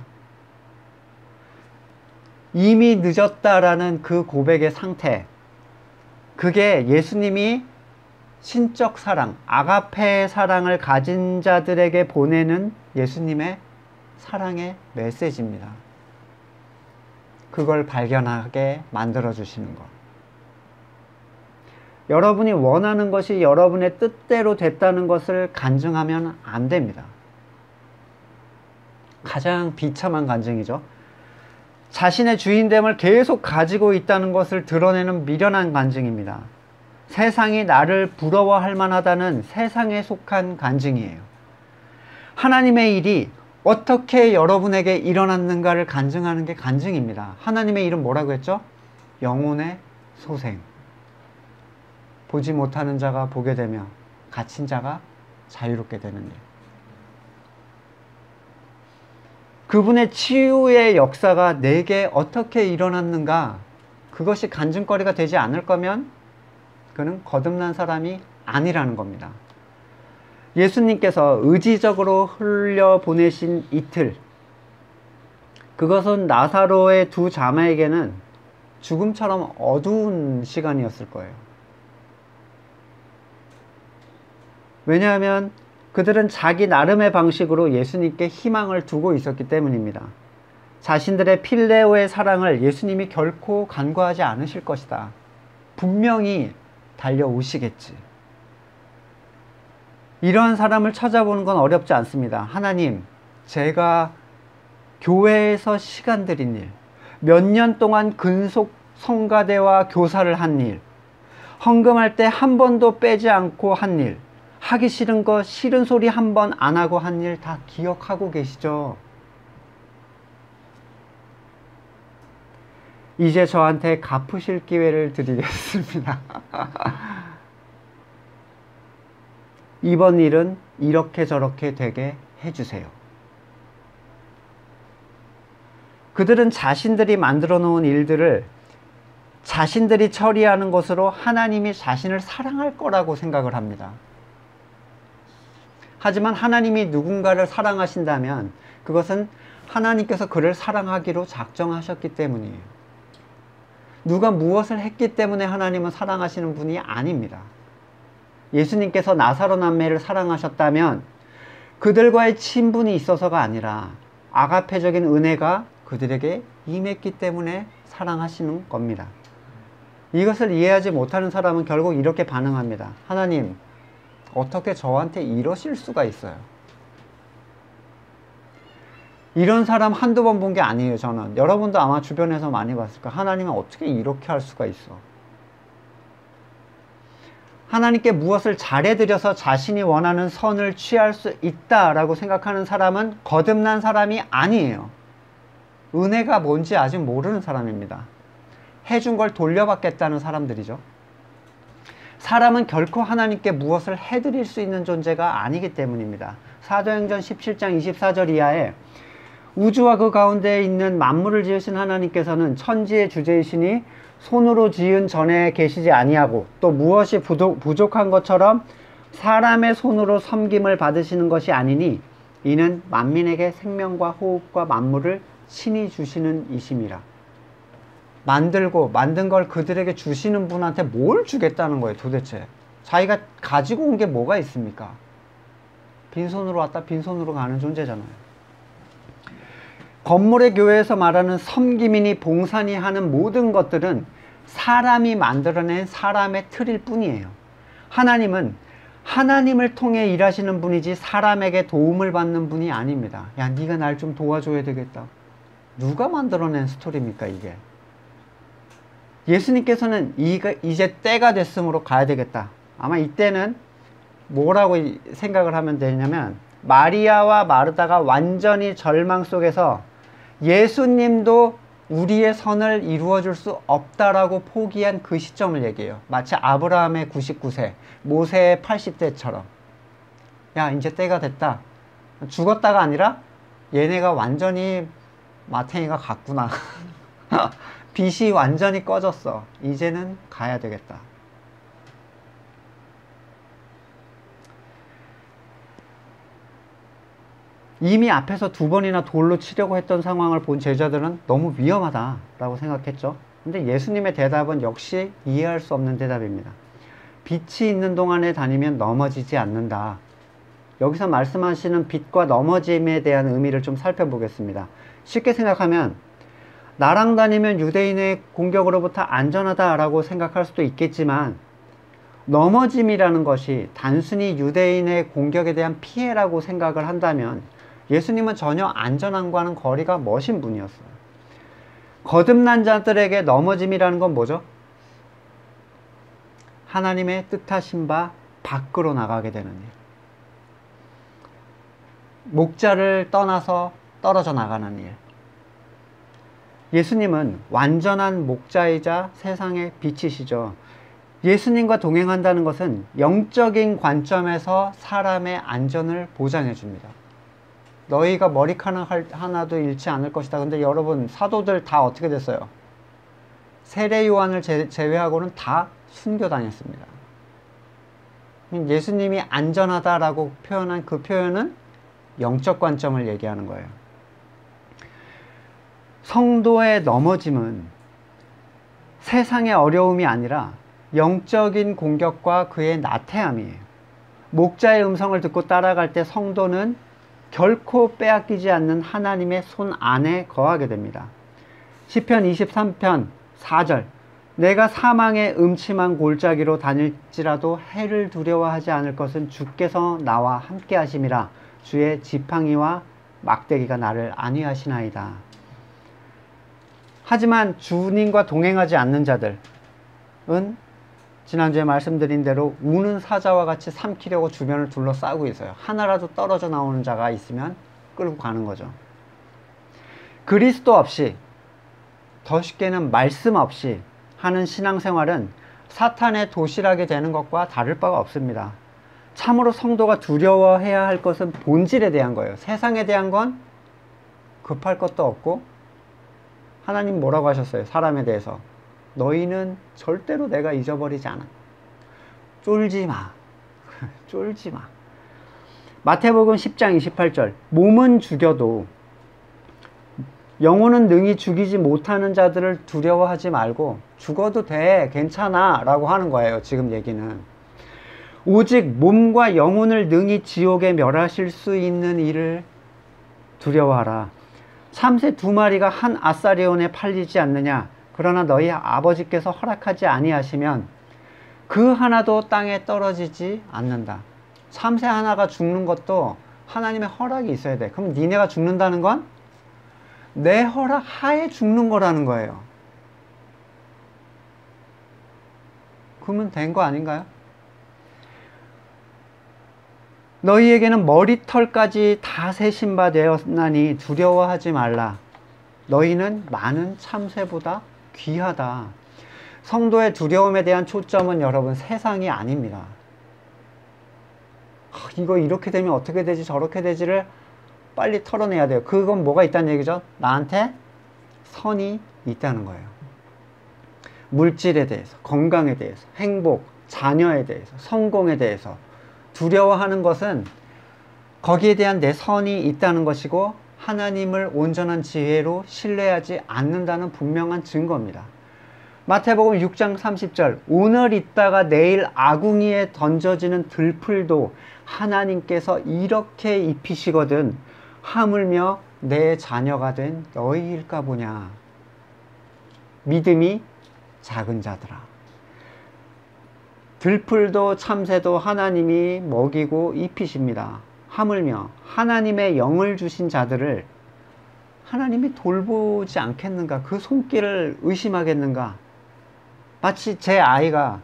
이미 늦었다라는 그 고백의 상태, 그게 예수님이 신적 사랑, 아가페의 사랑을 가진 자들에게 보내는 예수님의 사랑의 메시지입니다. 그걸 발견하게 만들어주시는 것. 여러분이 원하는 것이 여러분의 뜻대로 됐다는 것을 간증하면 안 됩니다. 가장 비참한 간증이죠. 자신의 주인됨을 계속 가지고 있다는 것을 드러내는 미련한 간증입니다. 세상이 나를 부러워할 만하다는 세상에 속한 간증이에요. 하나님의 일이 어떻게 여러분에게 일어났는가를 간증하는 게 간증입니다. 하나님의 일은 뭐라고 했죠? 영혼의 소생. 보지 못하는 자가 보게 되며 갇힌 자가 자유롭게 되는 일. 그분의 치유의 역사가 내게 어떻게 일어났는가, 그것이 간증거리가 되지 않을 거면 그는 거듭난 사람이 아니라는 겁니다. 예수님께서 의지적으로 흘려보내신 이틀, 그것은 나사로의 두 자매에게는 죽음처럼 어두운 시간이었을 거예요. 왜냐하면 그들은 자기 나름의 방식으로 예수님께 희망을 두고 있었기 때문입니다. 자신들의 필레오의 사랑을 예수님이 결코 간과하지 않으실 것이다. 분명히 달려오시겠지. 이러한 사람을 찾아보는 건 어렵지 않습니다. 하나님, 제가 교회에서 시간 들인 일, 몇 년 동안 근속 성가대와 교사를 한 일, 헌금할 때 한 번도 빼지 않고 한 일, 하기 싫은 거 싫은 소리 한 번 안 하고 한 일 다 기억하고 계시죠? 이제 저한테 갚으실 기회를 드리겠습니다. 이번 일은 이렇게 저렇게 되게 해주세요. 그들은 자신들이 만들어 놓은 일들을 자신들이 처리하는 것으로 하나님이 자신을 사랑할 거라고 생각을 합니다. 하지만 하나님이 누군가를 사랑하신다면 그것은 하나님께서 그를 사랑하기로 작정하셨기 때문이에요. 누가 무엇을 했기 때문에 하나님은 사랑하시는 분이 아닙니다. 예수님께서 나사로 남매를 사랑하셨다면 그들과의 친분이 있어서가 아니라 아가페적인 은혜가 그들에게 임했기 때문에 사랑하시는 겁니다. 이것을 이해하지 못하는 사람은 결국 이렇게 반응합니다. 하나님, 어떻게 저한테 이러실 수가 있어요? 이런 사람 한두 번 본 게 아니에요, 저는. 여러분도 아마 주변에서 많이 봤을 거예요. 하나님은 어떻게 이렇게 할 수가 있어? 하나님께 무엇을 잘해드려서 자신이 원하는 선을 취할 수 있다라고 생각하는 사람은 거듭난 사람이 아니에요. 은혜가 뭔지 아직 모르는 사람입니다. 해준 걸 돌려받겠다는 사람들이죠. 사람은 결코 하나님께 무엇을 해드릴 수 있는 존재가 아니기 때문입니다. 사도행전 17장 24절 이하에 우주와 그 가운데에 있는 만물을 지으신 하나님께서는 천지의 주제이시니 손으로 지은 전에 계시지 아니하고 또 무엇이 부족한 것처럼 사람의 손으로 섬김을 받으시는 것이 아니니 이는 만민에게 생명과 호흡과 만물을 친히 주시는 이심이라. 만들고 만든 걸 그들에게 주시는 분한테 뭘 주겠다는 거예요, 도대체? 자기가 가지고 온 게 뭐가 있습니까? 빈손으로 왔다 빈손으로 가는 존재잖아요. 건물의 교회에서 말하는 섬김이니 봉사니 하는 모든 것들은 사람이 만들어낸 사람의 틀일 뿐이에요. 하나님은 하나님을 통해 일하시는 분이지 사람에게 도움을 받는 분이 아닙니다. 야, 네가 날 좀 도와줘야 되겠다. 누가 만들어낸 스토리입니까, 이게? 예수님께서는 이제 때가 됐으므로 가야 되겠다. 아마 이때는 뭐라고 생각을 하면 되냐면 마리아와 마르다가 완전히 절망 속에서 예수님도 우리의 선을 이루어줄 수 없다라고 포기한 그 시점을 얘기해요. 마치 아브라함의 99세, 모세의 80세처럼. 야, 이제 때가 됐다. 죽었다가 아니라 얘네가 완전히 마탱이가 갔구나. 빛이 완전히 꺼졌어. 이제는 가야 되겠다. 이미 앞에서 2번이나 돌로 치려고 했던 상황을 본 제자들은 너무 위험하다라고 생각했죠. 근데 예수님의 대답은 역시 이해할 수 없는 대답입니다. 빛이 있는 동안에 다니면 넘어지지 않는다. 여기서 말씀하시는 빛과 넘어짐에 대한 의미를 좀 살펴보겠습니다. 쉽게 생각하면 나랑 다니면 유대인의 공격으로부터 안전하다라고 생각할 수도 있겠지만 넘어짐이라는 것이 단순히 유대인의 공격에 대한 피해라고 생각을 한다면 예수님은 전혀 안전함과는 거리가 머신 분이었어요. 거듭난 자들에게 넘어짐이라는 건 뭐죠? 하나님의 뜻하신 바 밖으로 나가게 되는 일. 목자를 떠나서 떨어져 나가는 일. 예수님은 완전한 목자이자 세상의 빛이시죠. 예수님과 동행한다는 것은 영적인 관점에서 사람의 안전을 보장해 줍니다. 너희가 머리카락 하나도 잃지 않을 것이다. 근데 여러분, 사도들 다 어떻게 됐어요? 세례 요한을 제외하고는 다 순교당했습니다. 예수님이 안전하다라고 표현한 그 표현은 영적 관점을 얘기하는 거예요. 성도의 넘어짐은 세상의 어려움이 아니라 영적인 공격과 그의 나태함이에요. 목자의 음성을 듣고 따라갈 때 성도는 결코 빼앗기지 않는 하나님의 손 안에 거하게 됩니다. 시편 23편 4절 내가 사망의 음침한 골짜기로 다닐지라도 해를 두려워하지 않을 것은 주께서 나와 함께 하심이라. 주의 지팡이와 막대기가 나를 안위하시나이다. 하지만 주님과 동행하지 않는 자들은 지난주에 말씀드린 대로 우는 사자와 같이 삼키려고 주변을 둘러싸고 있어요. 하나라도 떨어져 나오는 자가 있으면 끌고 가는 거죠. 그리스도 없이, 더 쉽게는 말씀 없이 하는 신앙생활은 사탄의 도시락이 되는 것과 다를 바가 없습니다. 참으로 성도가 두려워해야 할 것은 본질에 대한 거예요. 세상에 대한 건 급할 것도 없고, 하나님 뭐라고 하셨어요? 사람에 대해서 너희는 절대로 내가 잊어버리지 않아. 쫄지 마. 쫄지 마. 마태복음 10장 28절 몸은 죽여도 영혼은 능히 죽이지 못하는 자들을 두려워하지 말고 죽어도 돼, 괜찮아 라고 하는 거예요. 지금 얘기는 오직 몸과 영혼을 능히 지옥에 멸하실 수 있는 이를 두려워하라. 참새 2마리가 한 아사리온에 팔리지 않느냐? 그러나 너희 아버지께서 허락하지 아니하시면 그 하나도 땅에 떨어지지 않는다. 참새 하나가 죽는 것도 하나님의 허락이 있어야 돼. 그럼 니네가 죽는다는 건 내 허락 하에 죽는 거라는 거예요. 그러면 된 거 아닌가요? 너희에게는 머리털까지 다 세신 바 되었나니 두려워하지 말라. 너희는 많은 참새보다 귀하다. 성도의 두려움에 대한 초점은 여러분 세상이 아닙니다. 이거 이렇게 되면 어떻게 되지 저렇게 되지를 빨리 털어내야 돼요. 그건 뭐가 있다는 얘기죠? 나한테 선이 있다는 거예요. 물질에 대해서, 건강에 대해서, 행복, 자녀에 대해서, 성공에 대해서 두려워하는 것은 거기에 대한 내 선이 있다는 것이고 하나님을 온전한 지혜로 신뢰하지 않는다는 분명한 증거입니다. 마태복음 6장 30절 오늘 있다가 내일 아궁이에 던져지는 들풀도 하나님께서 이렇게 입히시거든 하물며 내 자녀가 된 너희일까 보냐. 믿음이 작은 자들아. 들풀도 참새도 하나님이 먹이고 입히십니다. 하물며 하나님의 영을 주신 자들을 하나님이 돌보지 않겠는가? 그 손길을 의심하겠는가? 마치 제 아이가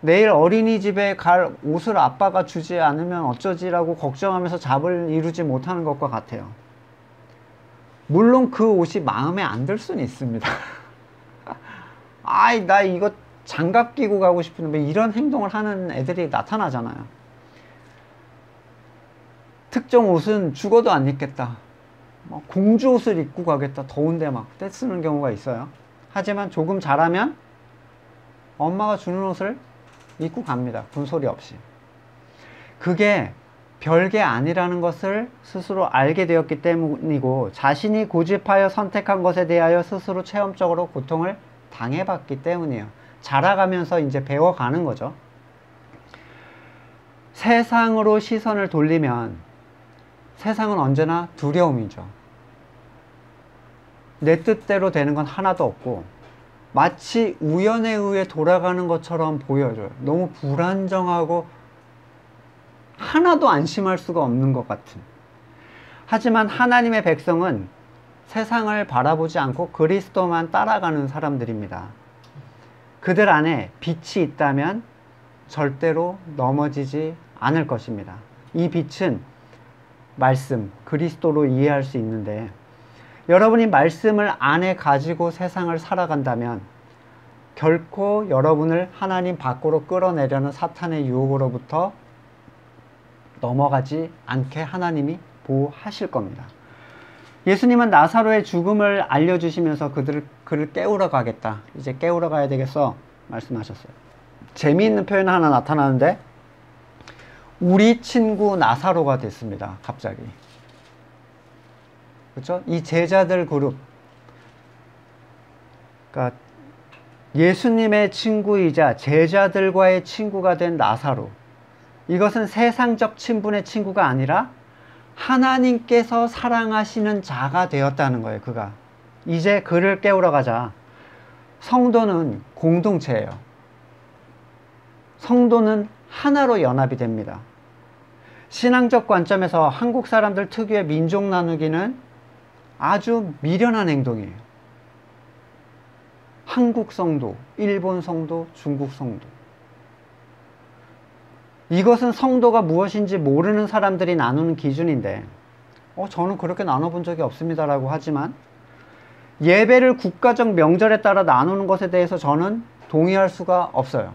내일 어린이집에 갈 옷을 아빠가 주지 않으면 어쩌지라고 걱정하면서 잡을 이루지 못하는 것과 같아요. 물론 그 옷이 마음에 안 들 수는 있습니다. 아이, 나 이거 장갑 끼고 가고 싶은데 이런 행동을 하는 애들이 나타나잖아요. 특정 옷은 죽어도 안 입겠다. 공주 옷을 입고 가겠다. 더운데 막 떼쓰는 경우가 있어요. 하지만 조금 자라면 엄마가 주는 옷을 입고 갑니다. 군소리 없이. 그게 별게 아니라는 것을 스스로 알게 되었기 때문이고 자신이 고집하여 선택한 것에 대하여 스스로 체험적으로 고통을 당해봤기 때문이에요. 자라가면서 이제 배워가는 거죠. 세상으로 시선을 돌리면 세상은 언제나 두려움이죠. 내 뜻대로 되는 건 하나도 없고 마치 우연에 의해 돌아가는 것처럼 보여져요. 너무 불안정하고 하나도 안심할 수가 없는 것 같은. 하지만 하나님의 백성은 세상을 바라보지 않고 그리스도만 따라가는 사람들입니다. 그들 안에 빛이 있다면 절대로 넘어지지 않을 것입니다. 이 빛은 말씀, 그리스도로 이해할 수 있는데 여러분이 말씀을 안에 가지고 세상을 살아간다면 결코 여러분을 하나님 밖으로 끌어내려는 사탄의 유혹으로부터 넘어가지 않게 하나님이 보호하실 겁니다. 예수님은 나사로의 죽음을 알려주시면서 그를 깨우러 가겠다. 이제 깨우러 가야 되겠어 말씀하셨어요. 재미있는 표현 하나 나타나는데 우리 친구 나사로가 됐습니다. 갑자기. 그렇죠? 이 제자들 그룹, 그러니까 예수님의 친구이자 제자들과의 친구가 된 나사로. 이것은 세상적 친분의 친구가 아니라 하나님께서 사랑하시는 자가 되었다는 거예요. 그가 이제 그를 깨우러 가자. 성도는 공동체예요. 성도는 하나로 연합이 됩니다. 신앙적 관점에서 한국 사람들 특유의 민족 나누기는 아주 미련한 행동이에요. 한국 성도, 일본 성도, 중국 성도. 이것은 성도가 무엇인지 모르는 사람들이 나누는 기준인데 저는 그렇게 나눠본 적이 없습니다 라고 하지만 예배를 국가적 명절에 따라 나누는 것에 대해서 저는 동의할 수가 없어요.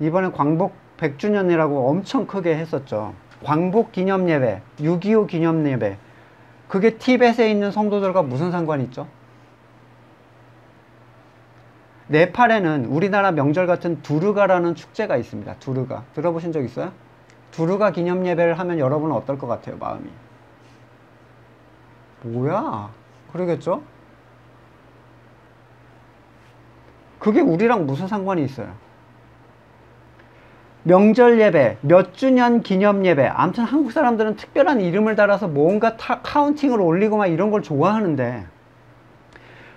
이번에 광복 100주년이라고 엄청 크게 했었죠. 광복 기념예배, 6.25 기념예배, 그게 티벳에 있는 성도들과 무슨 상관이 있죠? 네팔에는 우리나라 명절 같은 두르가라는 축제가 있습니다. 두르가. 들어보신 적 있어요? 두르가 기념예배를 하면 여러분은 어떨 것 같아요? 마음이. 뭐야? 그러겠죠? 그게 우리랑 무슨 상관이 있어요? 명절 예배, 몇 주년 기념 예배, 아무튼 한국 사람들은 특별한 이름을 달아서 뭔가 카운팅을 올리고 막 이런 걸 좋아하는데,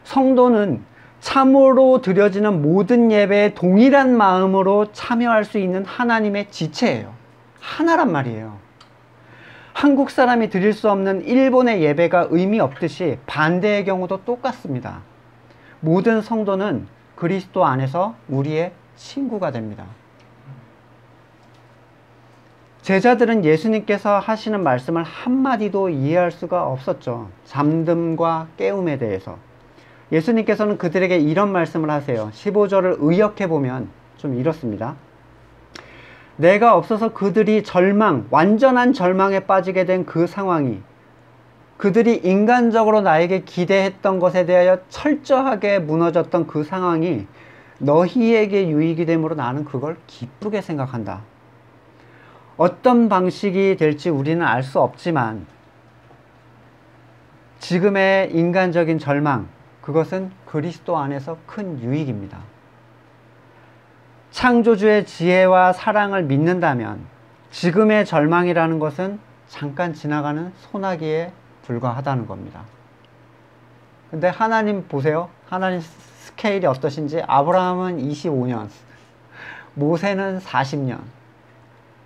성도는 참으로 드려지는 모든 예배에 동일한 마음으로 참여할 수 있는 하나님의 지체예요. 하나란 말이에요. 한국 사람이 드릴 수 없는 일본의 예배가 의미 없듯이 반대의 경우도 똑같습니다. 모든 성도는 그리스도 안에서 우리의 친구가 됩니다. 제자들은 예수님께서 하시는 말씀을 한마디도 이해할 수가 없었죠. 잠듦과 깨움에 대해서. 예수님께서는 그들에게 이런 말씀을 하세요. 15절을 의역해보면 좀 이렇습니다. 내가 없어서 그들이 완전한 절망에 빠지게 된 그 상황이, 그들이 인간적으로 나에게 기대했던 것에 대하여 철저하게 무너졌던 그 상황이 너희에게 유익이 되므로 나는 그걸 기쁘게 생각한다. 어떤 방식이 될지 우리는 알 수 없지만 지금의 인간적인 절망, 그것은 그리스도 안에서 큰 유익입니다. 창조주의 지혜와 사랑을 믿는다면 지금의 절망이라는 것은 잠깐 지나가는 소나기에 불과하다는 겁니다. 근데 하나님 보세요. 하나님 스케일이 어떠신지. 아브라함은 25년, 모세는 40년.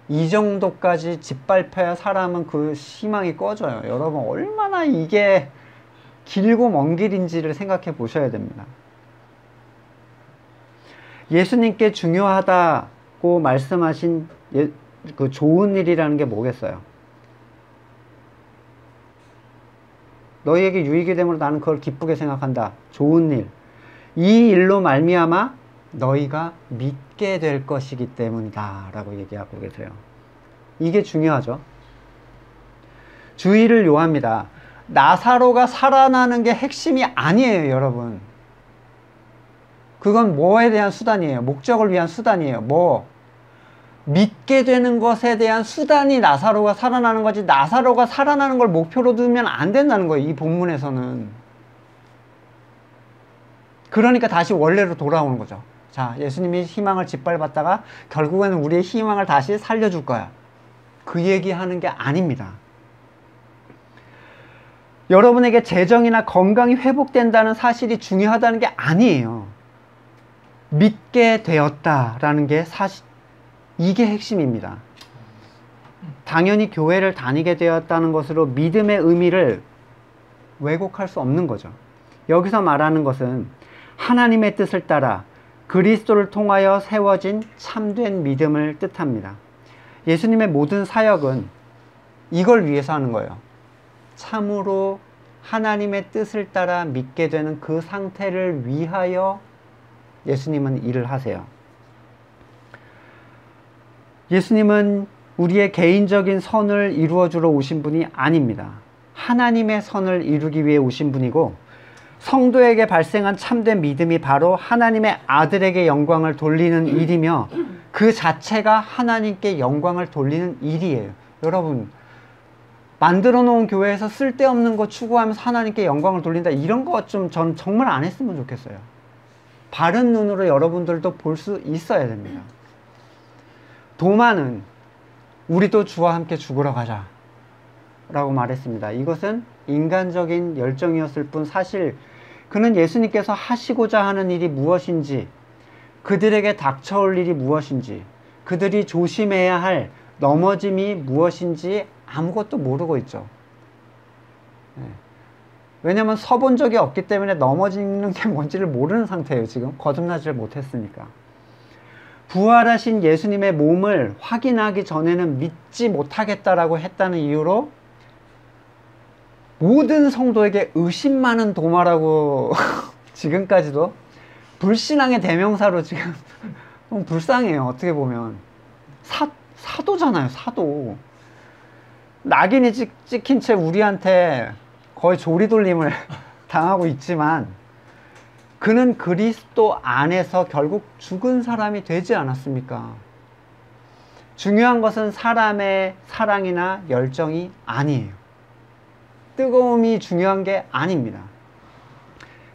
이 정도까지 짓밟혀야 사람은 그 희망이 꺼져요. 여러분, 얼마나 이게 길고 먼 길인지를 생각해 보셔야 됩니다. 예수님께 중요하다고 말씀하신 그 좋은 일이라는 게 뭐겠어요? 너희에게 유익이 되므로 나는 그걸 기쁘게 생각한다. 좋은 일. 이 일로 말미암아 너희가 믿게 될 것이기 때문이다 라고 얘기하고 계세요. 이게 중요하죠. 주의를 요합니다. 나사로가 살아나는 게 핵심이 아니에요, 여러분. 그건 뭐에 대한 수단이에요? 목적을 위한 수단이에요. 믿게 되는 것에 대한 수단이 나사로가 살아나는 거지, 나사로가 살아나는 걸 목표로 두면 안 된다는 거예요, 이 본문에서는. 그러니까 다시 원래로 돌아오는 거죠. 자, 예수님이 희망을 짓밟았다가 결국에는 우리의 희망을 다시 살려줄 거야. 그 얘기하는 게 아닙니다. 여러분에게 재정이나 건강이 회복된다는 사실이 중요하다는 게 아니에요. 믿게 되었다라는 게 이게 핵심입니다. 당연히 교회를 다니게 되었다는 것으로 믿음의 의미를 왜곡할 수 없는 거죠. 여기서 말하는 것은 하나님의 뜻을 따라 그리스도를 통하여 세워진 참된 믿음을 뜻합니다. 예수님의 모든 사역은 이걸 위해서 하는 거예요. 참으로 하나님의 뜻을 따라 믿게 되는 그 상태를 위하여 예수님은 일을 하세요. 예수님은 우리의 개인적인 선을 이루어주러 오신 분이 아닙니다. 하나님의 선을 이루기 위해 오신 분이고, 성도에게 발생한 참된 믿음이 바로 하나님의 아들에게 영광을 돌리는 일이며 그 자체가 하나님께 영광을 돌리는 일이에요. 여러분, 만들어 놓은 교회에서 쓸데없는 거 추구하면서 하나님께 영광을 돌린다, 이런 거 좀 전 정말 안 했으면 좋겠어요. 바른 눈으로 여러분들도 볼 수 있어야 됩니다. 도마는 우리도 주와 함께 죽으러 가자 라고 말했습니다. 이것은 인간적인 열정이었을 뿐 사실 그는 예수님께서 하시고자 하는 일이 무엇인지, 그들에게 닥쳐올 일이 무엇인지, 그들이 조심해야 할 넘어짐이 무엇인지 아무것도 모르고 있죠. 왜냐면 서본 적이 없기 때문에 넘어지는 게 뭔지를 모르는 상태예요. 지금 거듭나지를 못했으니까. 부활하신 예수님의 몸을 확인하기 전에는 믿지 못하겠다라고 했다는 이유로 모든 성도에게 의심 많은 도마라고 지금까지도 불신앙의 대명사로 지금 너무 불쌍해요. 어떻게 보면 사도잖아요. 사도. 낙인이 찍힌 채 우리한테 거의 조리돌림을 당하고 있지만 그는 그리스도 안에서 결국 죽은 사람이 되지 않았습니까? 중요한 것은 사람의 사랑이나 열정이 아니에요. 뜨거움이 중요한 게 아닙니다.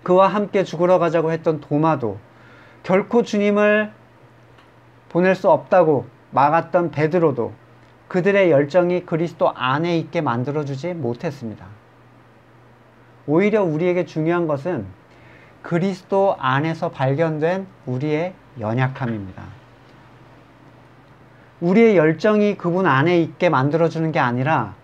그와 함께 죽으러 가자고 했던 도마도 결코 주님을 보낼 수 없다고 막았던 베드로도 그들의 열정이 그리스도 안에 있게 만들어주지 못했습니다. 오히려 우리에게 중요한 것은 그리스도 안에서 발견된 우리의 연약함입니다. 우리의 열정이 그분 안에 있게 만들어주는 게 아니라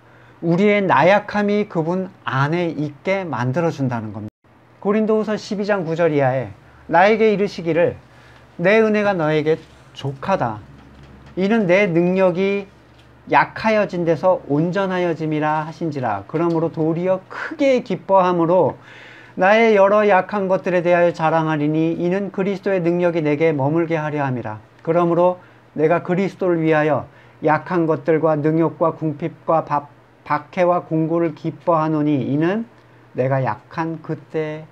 우리의 나약함이 그분 안에 있게 만들어준다는 겁니다. 고린도후서 12장 9절 이하에 나에게 이르시기를 내 은혜가 너에게 족하다. 이는 내 능력이 약하여진 데서 온전하여짐이라 하신지라. 그러므로 도리어 크게 기뻐함으로 나의 여러 약한 것들에 대하여 자랑하리니 이는 그리스도의 능력이 내게 머물게 하려 함이라. 그러므로 내가 그리스도를 위하여 약한 것들과 능욕과 궁핍과 박해와 공고를 기뻐하노니 이는 내가 약한 그때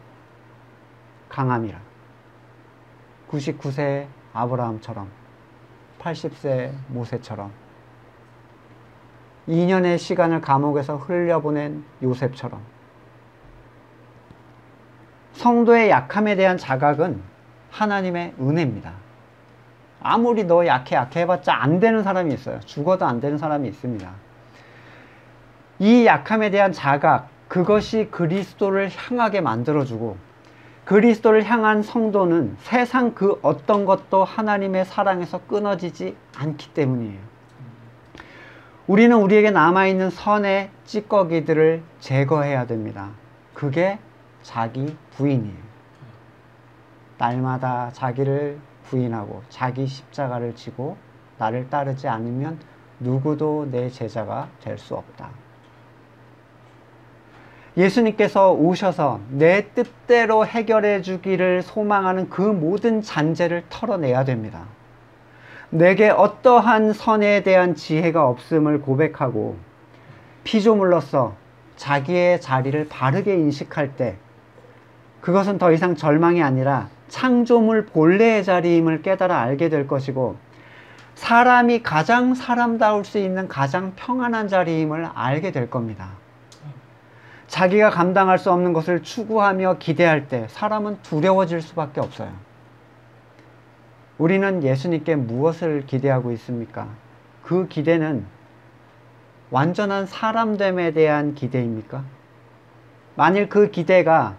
강함이라. 99세 아브라함처럼, 80세 모세처럼, 2년의 시간을 감옥에서 흘려보낸 요셉처럼. 성도의 약함에 대한 자각은 하나님의 은혜입니다. 아무리 너 약해 해봤자 안 되는 사람이 있어요. 죽어도 안 되는 사람이 있습니다. 이 약함에 대한 자각, 그것이 그리스도를 향하게 만들어주고, 그리스도를 향한 성도는 세상 그 어떤 것도 하나님의 사랑에서 끊어지지 않기 때문이에요. 우리는 우리에게 남아있는 선의 찌꺼기들을 제거해야 됩니다. 그게 자기 부인이에요. 날마다 자기를 부인하고 자기 십자가를 지고 나를 따르지 않으면 누구도 내 제자가 될 수 없다. 예수님께서 오셔서 내 뜻대로 해결해 주기를 소망하는 그 모든 잔재를 털어내야 됩니다. 내게 어떠한 선에 대한 지혜가 없음을 고백하고 피조물로서 자기의 자리를 바르게 인식할 때 그것은 더 이상 절망이 아니라 창조물 본래의 자리임을 깨달아 알게 될 것이고, 사람이 가장 사람다울 수 있는 가장 평안한 자리임을 알게 될 겁니다. 자기가 감당할 수 없는 것을 추구하며 기대할 때 사람은 두려워질 수밖에 없어요. 우리는 예수님께 무엇을 기대하고 있습니까? 그 기대는 완전한 사람됨에 대한 기대입니까? 만일 그 기대가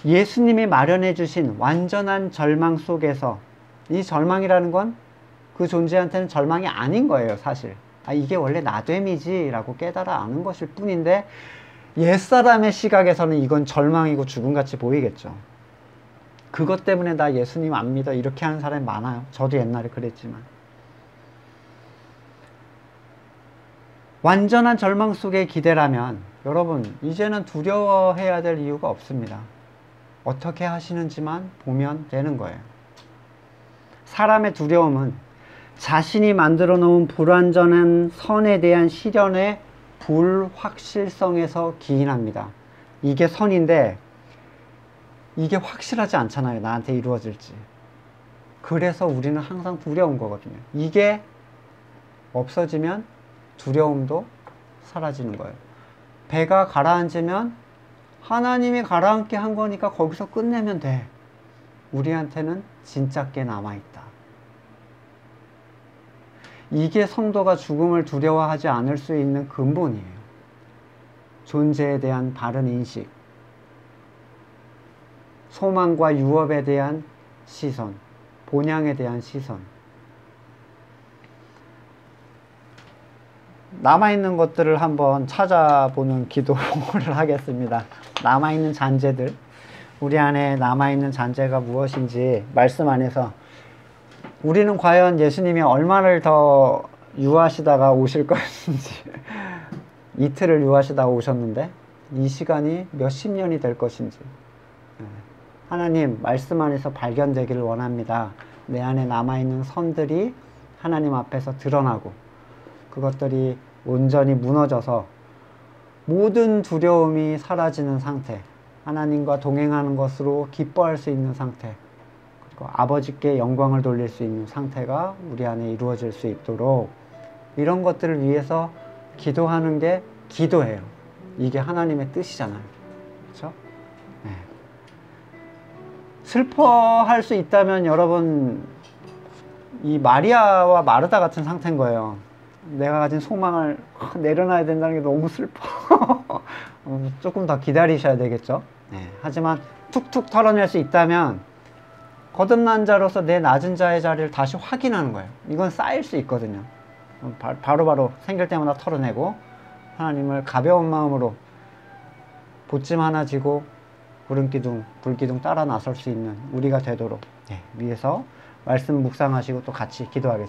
예수님이 마련해 주신 완전한 절망 속에서, 이 절망이라는 건 그 존재한테는 절망이 아닌 거예요, 사실. 아, 이게 원래 나됨이지 라고 깨달아 아는 것일 뿐인데, 옛사람의 시각에서는 이건 절망이고 죽음같이 보이겠죠. 그것 때문에 나 예수님 안 믿어 이렇게 하는 사람이 많아요. 저도 옛날에 그랬지만. 완전한 절망 속의 기대라면 여러분 이제는 두려워해야 될 이유가 없습니다. 어떻게 하시는지만 보면 되는 거예요. 사람의 두려움은 자신이 만들어 놓은 불완전한 선에 대한 시련의 불확실성에서 기인합니다. 이게 선인데 이게 확실하지 않잖아요. 나한테 이루어질지. 그래서 우리는 항상 두려운 거거든요. 이게 없어지면 두려움도 사라지는 거예요. 배가 가라앉으면 하나님이 가라앉게 한 거니까 거기서 끝내면 돼. 우리한테는 진짜 게 남아있다. 이게 성도가 죽음을 두려워하지 않을 수 있는 근본이에요. 존재에 대한 바른 인식, 소망과 유업에 대한 시선, 본향에 대한 시선. 남아있는 것들을 한번 찾아보는 기도를 하겠습니다. 남아있는 잔재들, 우리 안에 남아있는 잔재가 무엇인지 말씀 안에서 우리는 과연 예수님이 얼마를 더 유하시다가 오실 것인지, 이틀을 유하시다가 오셨는데 이 시간이 몇십 년이 될 것인지, 하나님 말씀 안에서 발견되기를 원합니다. 내 안에 남아있는 선들이 하나님 앞에서 드러나고 그것들이 온전히 무너져서 모든 두려움이 사라지는 상태, 하나님과 동행하는 것으로 기뻐할 수 있는 상태, 그리고 아버지께 영광을 돌릴 수 있는 상태가 우리 안에 이루어질 수 있도록 이런 것들을 위해서 기도하는 게 기도예요. 이게 하나님의 뜻이잖아요. 그렇죠? 네. 슬퍼할 수 있다면 여러분 이 마리아와 마르다 같은 상태인 거예요. 내가 가진 소망을 내려놔야 된다는 게 너무 슬퍼. 조금 더 기다리셔야 되겠죠. 네, 하지만 툭툭 털어낼 수 있다면 거듭난 자로서 내 낮은 자의 자리를 다시 확인하는 거예요. 이건 쌓일 수 있거든요. 바로바로 생길 때마다 털어내고 하나님을 가벼운 마음으로 보찜 하나 지고 구름기둥, 불기둥 따라 나설 수 있는 우리가 되도록 위해서 말씀 묵상하시고 또 같이 기도하겠습니다.